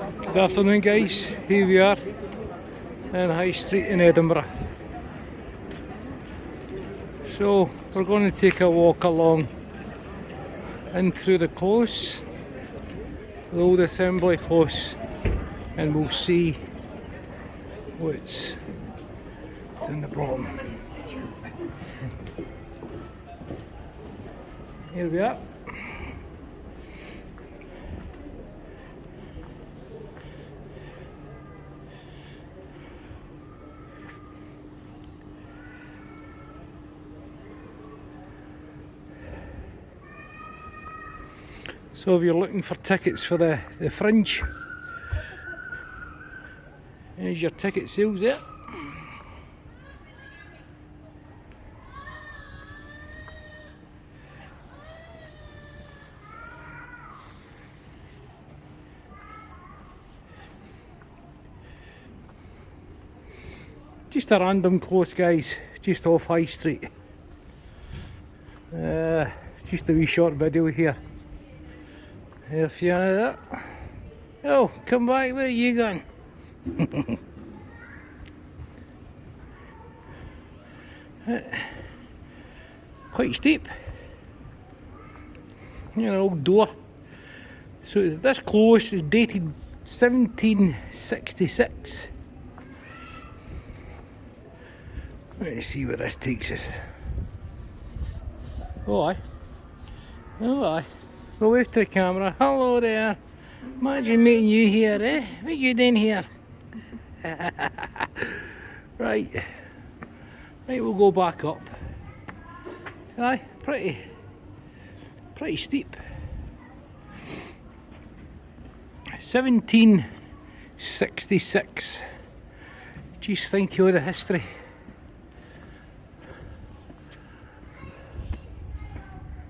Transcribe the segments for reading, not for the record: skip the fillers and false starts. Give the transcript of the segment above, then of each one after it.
Good afternoon, guys. Here we are in High Street in Edinburgh. So we're going to take a walk along in through the close, the old assembly close, and we'll see what's down the bottom. Here we are. So if you're looking for tickets for the Fringe, there's your ticket sales there. Just a random close, guys, just off High Street. It's just a wee short video here. Here, Fiona, there. Oh, come back, where are you going? Quite steep. An old door. So this close is dated 1766. Let's see where this takes us. Oh aye. Oh aye. Go wave to the camera. Hello there. Imagine meeting you here, eh? What are you doing here? Right. Right, we'll go back up. Aye, pretty steep. 1766. Just think of the history.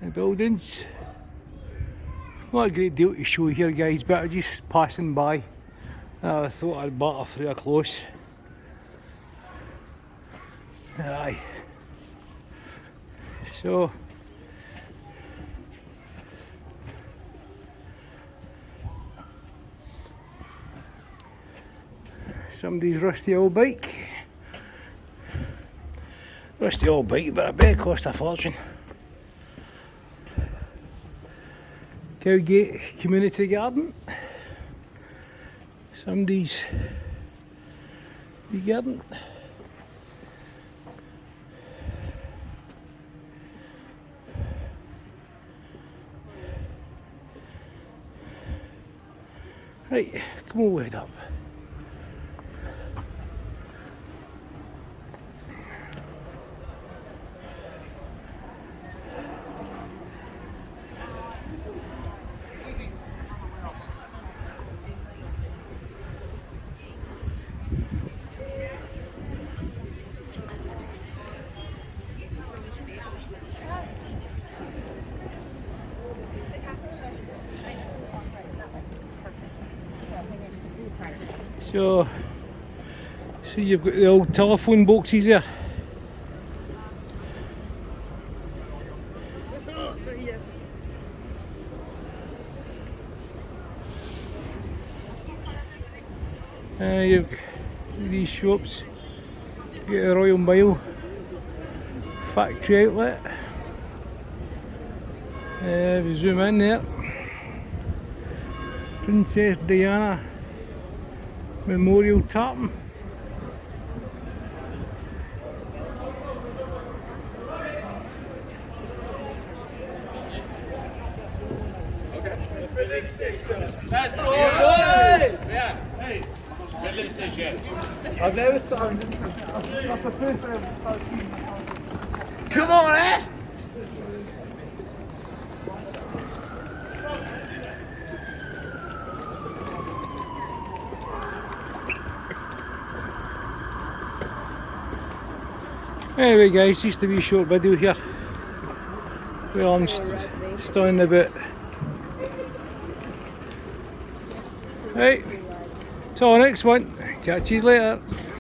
The buildings. Not a great deal to show here, guys, but I'm just passing by. I thought I'd butter through a close. Aye. So somebody's rusty old bike. Rusty old bike, but I bet it cost a fortune. Cowgate Community Garden. Somebody's garden. Right, come on, wait up. So you've got the old telephone boxes there. You've got these shops. You've got a Royal Mail factory outlet. If you zoom in there, Princess Diana Memorial Tartan. Let's go, boys! Yeah. Hey, I've never started. That's the first time I've started seeing this. Come on, eh? Anyway, guys, just a wee short video here. Well, I'm standing about. Right, till the next one. Catch you later.